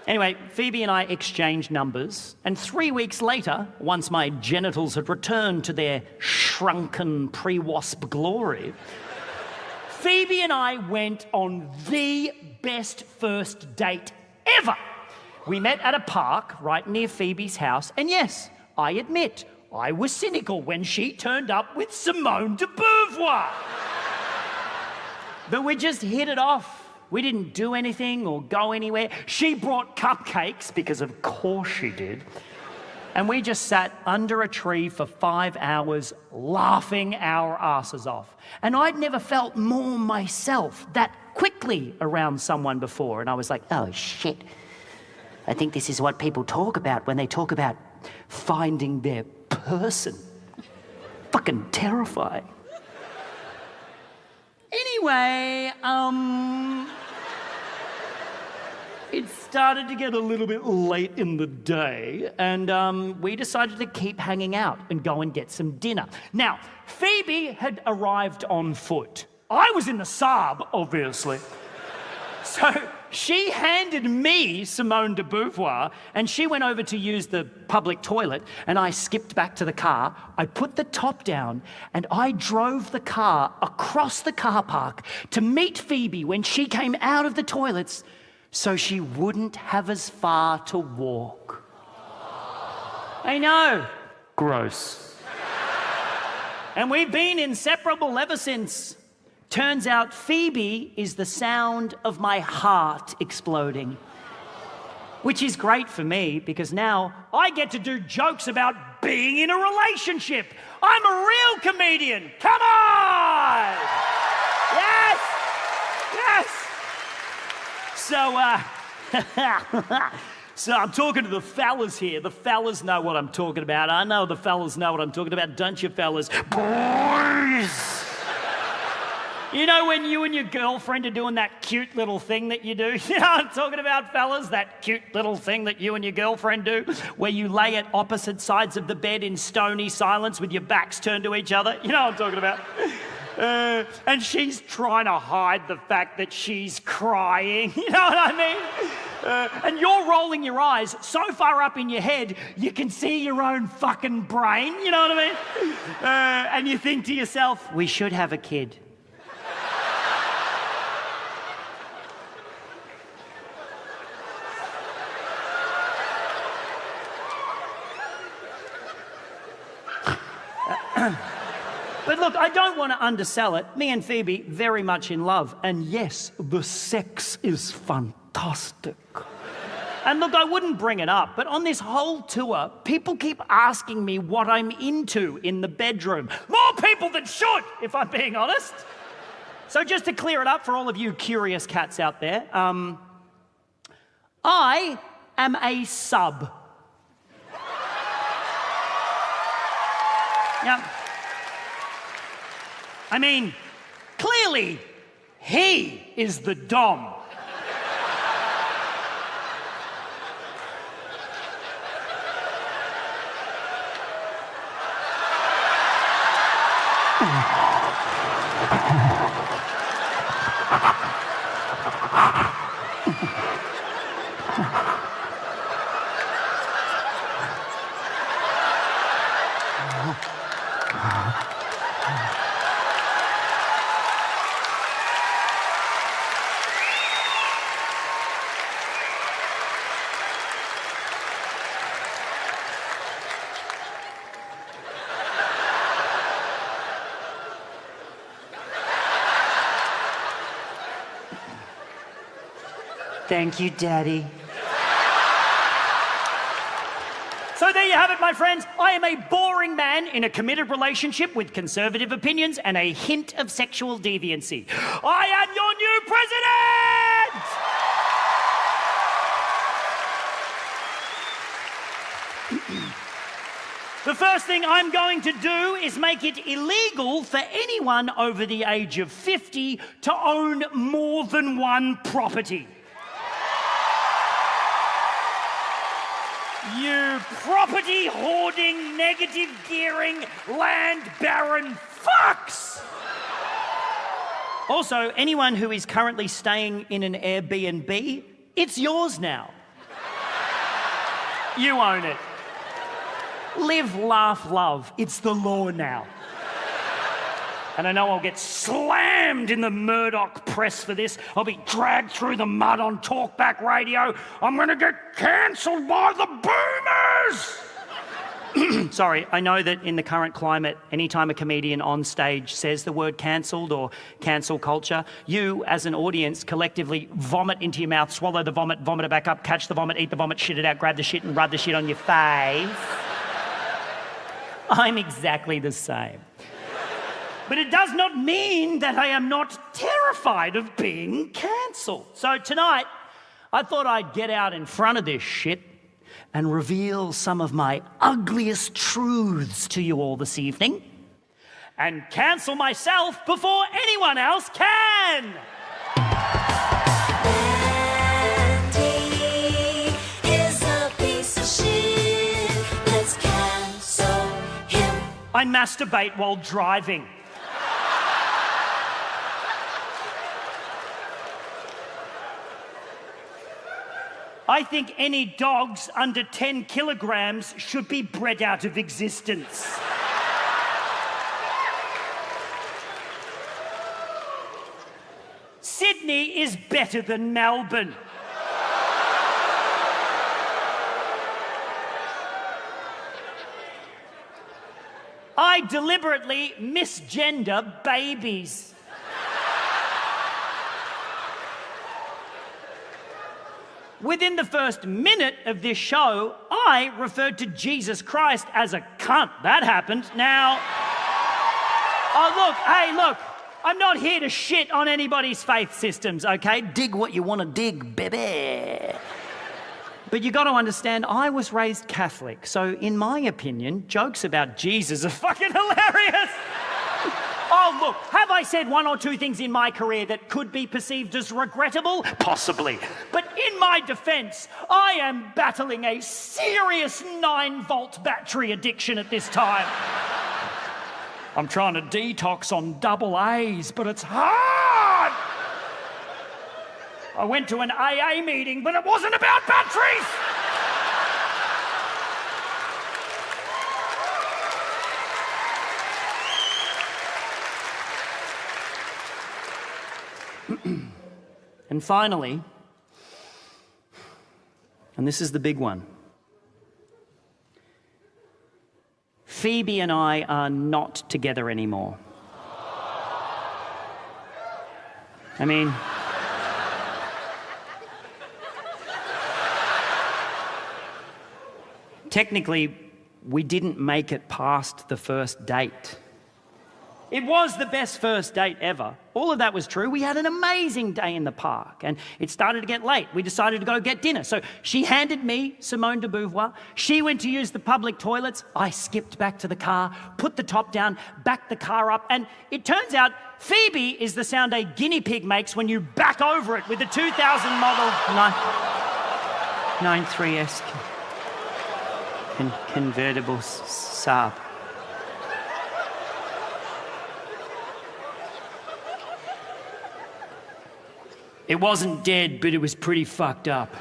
Anyway, Phoebe and I exchanged numbers, and 3 weeks later, once my genitals had returned to their shrunken pre-wasp glory, Phoebe and I went on the best first date ever. We met at a park right near Phoebe's house, and yes, I admit, I was cynical when she turned up with Simone de Beauvoir. But we just hit it off. We didn't do anything or go anywhere. She brought cupcakes, because of course she did. And we just sat under a tree for 5 hours, laughing our asses off. And I'd never felt more myself that quickly around someone before. And I was like, Oh, shit. I think this is what people talk about when they talk about finding their person. Fucking terrifying. Anyway, it started to get a little bit late in the day, and we decided to keep hanging out and go and get some dinner. Now, Phoebe had arrived on foot. I was in the Saab, obviously. So she handed me Simone de Beauvoir, and she went over to use the public toilet, and I skipped back to the car. I put the top down, and I drove the car across the car park to meet Phoebe when she came out of the toilets, so she wouldn't have as far to walk. I know. Gross. And we've been inseparable ever since. Turns out Phoebe is the sound of my heart exploding. Which is great for me, because now I get to do jokes about being in a relationship. I'm a real comedian. Come on! Yes! Yes! So I'm talking to the fellas here. The fellas know what I'm talking about. I know the fellas know what I'm talking about, don't you, fellas? Boys! You know when you and your girlfriend are doing that cute little thing that you do? You know what I'm talking about, fellas? That cute little thing that you and your girlfriend do, where you lay at opposite sides of the bed in stony silence with your backs turned to each other? You know what I'm talking about? And she's trying to hide the fact that she's crying. You know what I mean? And you're rolling your eyes so far up in your head, you can see your own fucking brain. You know what I mean? And you think to yourself, we should have a kid. But look, I don't want to undersell it. Me and Phoebe, very much in love. And yes, the sex is fantastic. And look, I wouldn't bring it up, but on this whole tour, people keep asking me what I'm into in the bedroom. More people than should, if I'm being honest. So just to clear it up for all of you curious cats out there, I am a sub. Yeah. I mean, clearly, he is the dom. Thank you, Daddy. So there you have it, my friends. I am a boring man in a committed relationship with conservative opinions and a hint of sexual deviancy. I am your new president! The first thing I'm going to do is make it illegal for anyone over the age of 50 to own more than one property. You property hoarding, negative gearing, land baron fucks! Also, anyone who is currently staying in an Airbnb, it's yours now. You own it. Live, laugh, love. It's the law now. And I know I'll get slammed in the Murdoch press for this. I'll be dragged through the mud on talkback radio. I'm going to get cancelled by the boomers. Sorry, I know that in the current climate, anytime a comedian on stage says the word cancelled or cancel culture, you, as an audience, collectively vomit into your mouth, swallow the vomit, vomit it back up, catch the vomit, eat the vomit, shit it out, grab the shit and rub the shit on your face. I'm exactly the same. But it does not mean that I am not terrified of being cancelled. So tonight, I thought I'd get out in front of this shit and reveal some of my ugliest truths to you all this evening and cancel myself before anyone else can. Andy is a piece of shit. Let's cancel him. I masturbate while driving. I think any dogs under 10 kilograms should be bred out of existence. Sydney is better than Melbourne. I deliberately misgender babies. Within the first minute of this show, I referred to Jesus Christ as a cunt. That happened. Now, look, I'm not here to shit on anybody's faith systems, okay? Dig what you want to dig, baby. But you got to understand, I was raised Catholic, so in my opinion, jokes about Jesus are fucking hilarious. Oh, look, have I said one or two things in my career that could be perceived as regrettable? Possibly. But in my defense, I am battling a serious 9-volt battery addiction at this time. I'm trying to detox on double A's, but it's hard. I went to an AA meeting, but it wasn't about batteries. And finally, and this is the big one, Phoebe and I are not together anymore. I mean, technically, we didn't make it past the first date. It was the best first date ever. All of that was true. We had an amazing day in the park and it started to get late. We decided to go get dinner. So she handed me Simone de Beauvoir. She went to use the public toilets. I skipped back to the car, put the top down, backed the car up, and it turns out Phoebe is the sound a guinea pig makes when you back over it with the 2000 model 93S convertible Saab. It wasn't dead, but it was pretty fucked up.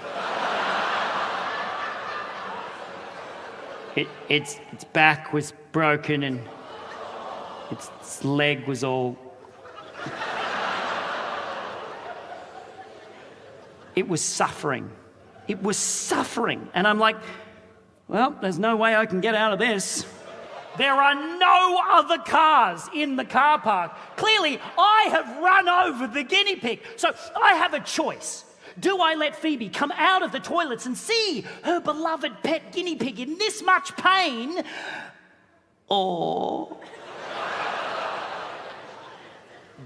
Its back was broken and its leg was all... It was suffering. It was suffering. And I'm like, well, there's no way I can get out of this. There are no other cars in the car park. Clearly, I have run over the guinea pig. So I have a choice. Do I let Phoebe come out of the toilets and see her beloved pet guinea pig in this much pain? Or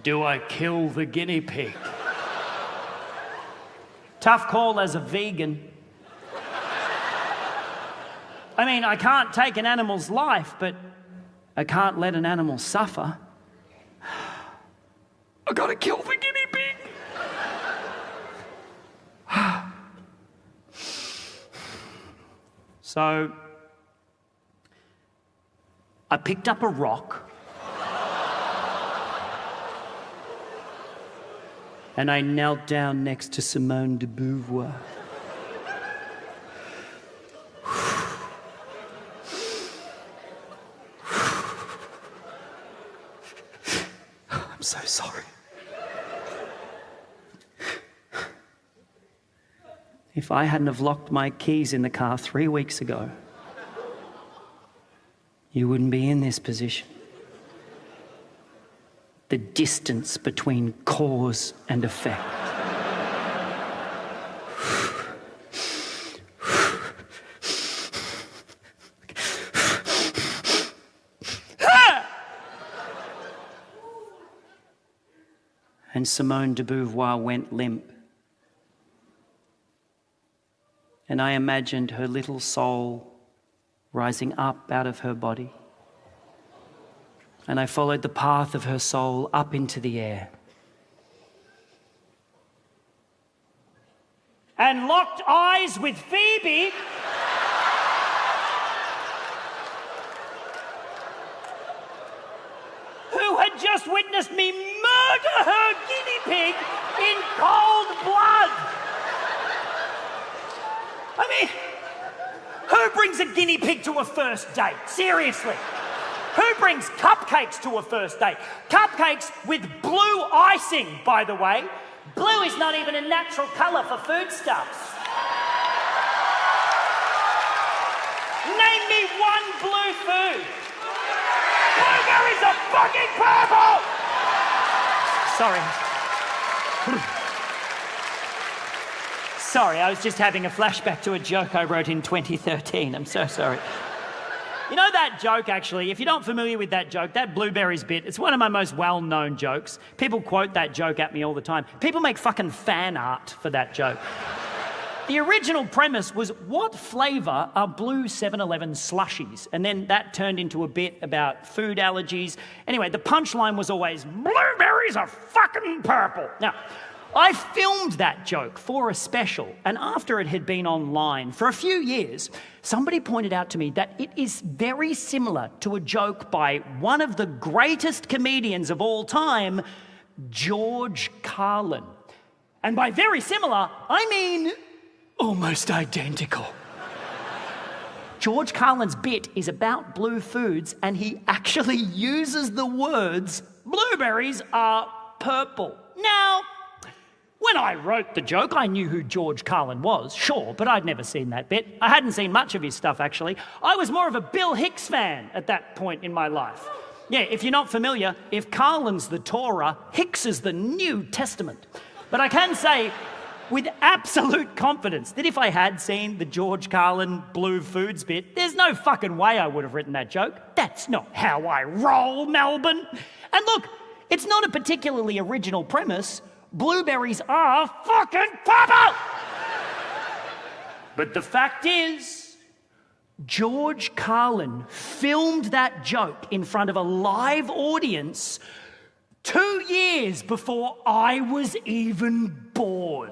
do I kill the guinea pig? Tough call as a vegan. I mean, I can't take an animal's life, but I can't let an animal suffer. I gotta kill the guinea pig. So, I picked up a rock and I knelt down next to Simone de Beauvoir. so sorry. If I hadn't have locked my keys in the car 3 weeks ago, you wouldn't be in this position. The distance between cause and effect. And Simone de Beauvoir went limp. And I imagined her little soul rising up out of her body. And I followed the path of her soul up into the air. And locked eyes with Phoebe. Who had just witnessed me murder her guinea pig in cold blood. I mean, who brings a guinea pig to a first date? Seriously. Who brings cupcakes to a first date? Cupcakes with blue icing, by the way. Blue is not even a natural colour for foodstuffs. Name me one blue food. Blueberries are fucking purple! Sorry. Sorry, I was just having a flashback to a joke I wrote in 2013. I'm so sorry. You know that joke, actually, if you're not familiar with that joke, that blueberries bit, it's one of my most well-known jokes. People quote that joke at me all the time. People make fucking fan art for that joke. The original premise was, what flavour are blue 7-Eleven slushies? And then that turned into a bit about food allergies. Anyway, the punchline was always, blueberries are fucking purple. Now, I filmed that joke for a special, and after it had been online for a few years, somebody pointed out to me that it is very similar to a joke by one of the greatest comedians of all time, George Carlin. And by very similar, I mean almost identical. George Carlin's bit is about blue foods, and he actually uses the words, blueberries are purple. Now, when I wrote the joke, I knew who George Carlin was, sure, but I'd never seen that bit. I hadn't seen much of his stuff, actually. I was more of a Bill Hicks fan at that point in my life. Yeah, if you're not familiar, if Carlin's the Torah, Hicks is the New Testament. But I can say with absolute confidence that if I had seen the George Carlin blue foods bit, there's no fucking way I would have written that joke. That's not how I roll, Melbourne. And look, it's not a particularly original premise. Blueberries are fucking purple! But the fact is, George Carlin filmed that joke in front of a live audience 2 years before I was even born.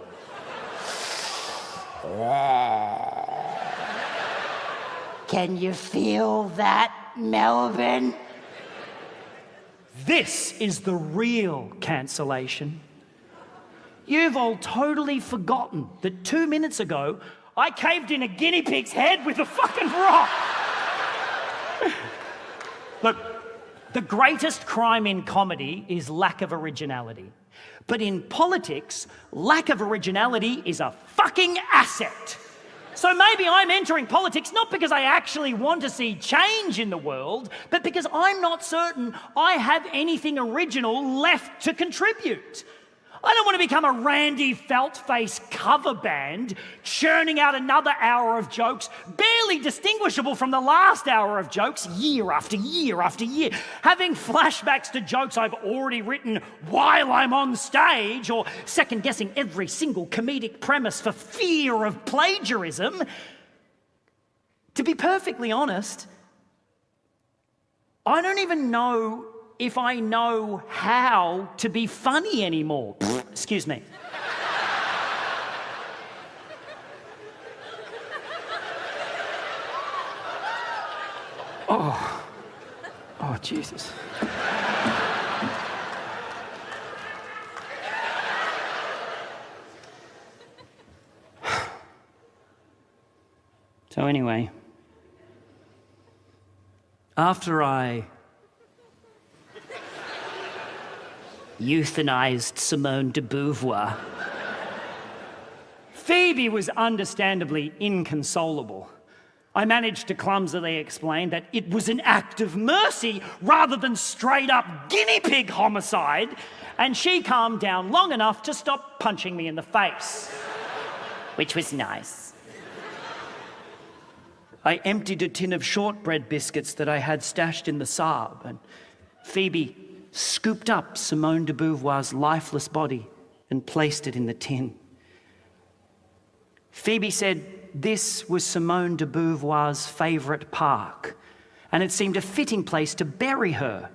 Can you feel that, Melbourne? This is the real cancellation. You've all totally forgotten that 2 minutes ago, I caved in a guinea pig's head with a fucking rock. Look, the greatest crime in comedy is lack of originality. But in politics, lack of originality is a fucking asset. So maybe I'm entering politics not because I actually want to see change in the world, but because I'm not certain I have anything original left to contribute. I don't want to become a Randy Feltface cover band, churning out another hour of jokes, barely distinguishable from the last hour of jokes, year after year after year, having flashbacks to jokes I've already written while I'm on stage, or second-guessing every single comedic premise for fear of plagiarism. To be perfectly honest, I don't even know if I know how to be funny anymore. Excuse me. Oh, Jesus. So anyway, after I euthanized Simone de Beauvoir. Phoebe was understandably inconsolable. I managed to clumsily explain that it was an act of mercy rather than straight up guinea pig homicide, and she calmed down long enough to stop punching me in the face, which was nice. I emptied a tin of shortbread biscuits that I had stashed in the Saab, and Phoebe scooped up Simone de Beauvoir's lifeless body and placed it in the tin. Phoebe said this was Simone de Beauvoir's favourite park, and it seemed a fitting place to bury her.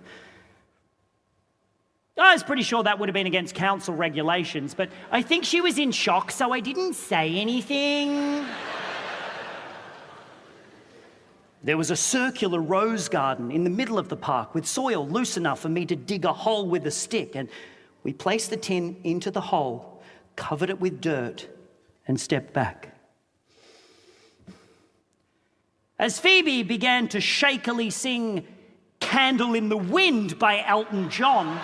I was pretty sure that would have been against council regulations, but I think she was in shock, so I didn't say anything. There was a circular rose garden in the middle of the park with soil loose enough for me to dig a hole with a stick, and we placed the tin into the hole, covered it with dirt, and stepped back. As Phoebe began to shakily sing Candle in the Wind by Elton John,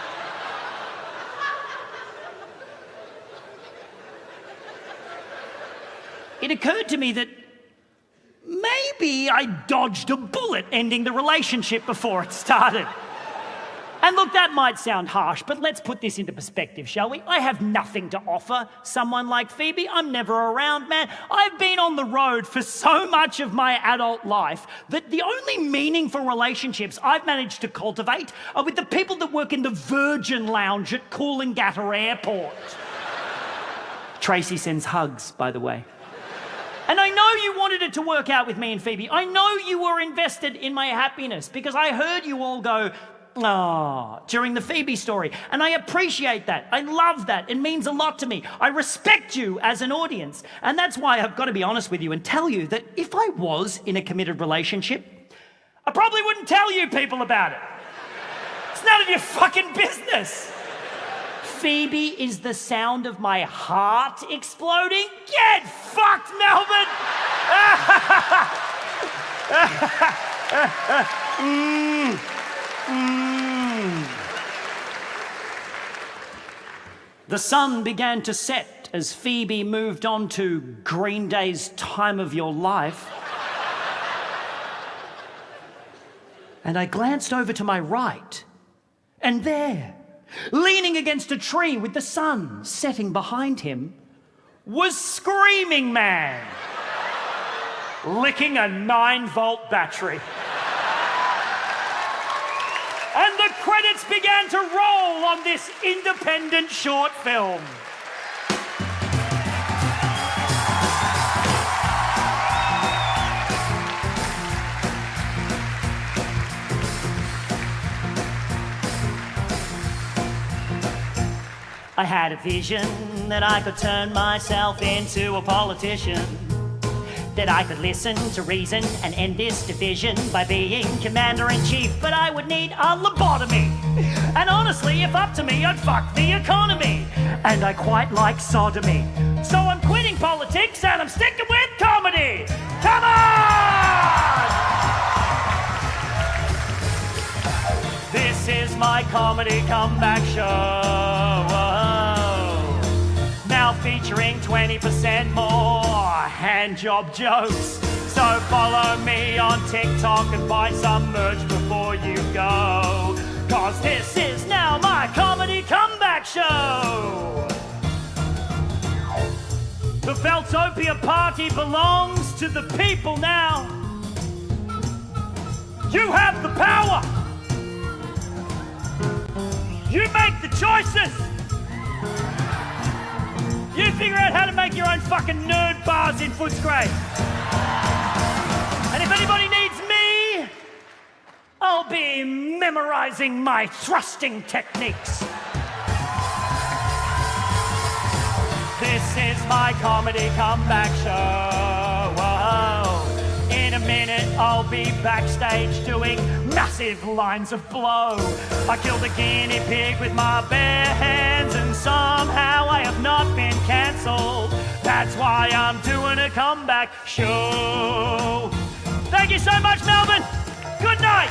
it occurred to me that maybe I dodged a bullet ending the relationship before it started. And look, that might sound harsh, but let's put this into perspective, shall we? I have nothing to offer someone like Phoebe. I'm never around, man. I've been on the road for so much of my adult life that the only meaningful relationships I've managed to cultivate are with the people that work in the Virgin Lounge at Coolangatta Airport. Tracy sends hugs, by the way. And I know you wanted it to work out with me and Phoebe. I know you were invested in my happiness because I heard you all go, "Ah," during the Phoebe story. And I appreciate that. I love that. It means a lot to me. I respect you as an audience. And that's why I've got to be honest with you and tell you that if I was in a committed relationship, I probably wouldn't tell you people about it. It's none of your fucking business. Phoebe is the sound of my heart exploding. Get fucked, Melbourne! The sun began to set as Phoebe moved on to Green Day's Time of Your Life. And I glanced over to my right, and there, leaning against a tree with the sun setting behind him, was Screaming Man, licking a 9-volt battery. And the credits began to roll on this independent short film. I had a vision that I could turn myself into a politician, that I could listen to reason and end this division by being commander-in-chief, but I would need a lobotomy. And honestly, if up to me, I'd fuck the economy. And I quite like sodomy. So I'm quitting politics and I'm sticking with comedy. Come on! This is my comedy comeback show. Now featuring 20% more handjob jokes. So follow me on TikTok and buy some merch before you go. Cause this is now my comedy comeback show. The Feltopia party belongs to the people now. You have the power. You make the choices. You figure out how to make your own fucking nerd bars in Footscray. And if anybody needs me, I'll be memorizing my thrusting techniques. This is my comedy comeback show. Whoa. In a minute, I'll be backstage doing massive lines of blow. I killed a guinea pig with my bare hands, and somehow I have not been cancelled. That's why I'm doing a comeback show. Thank you so much, Melbourne. Good night.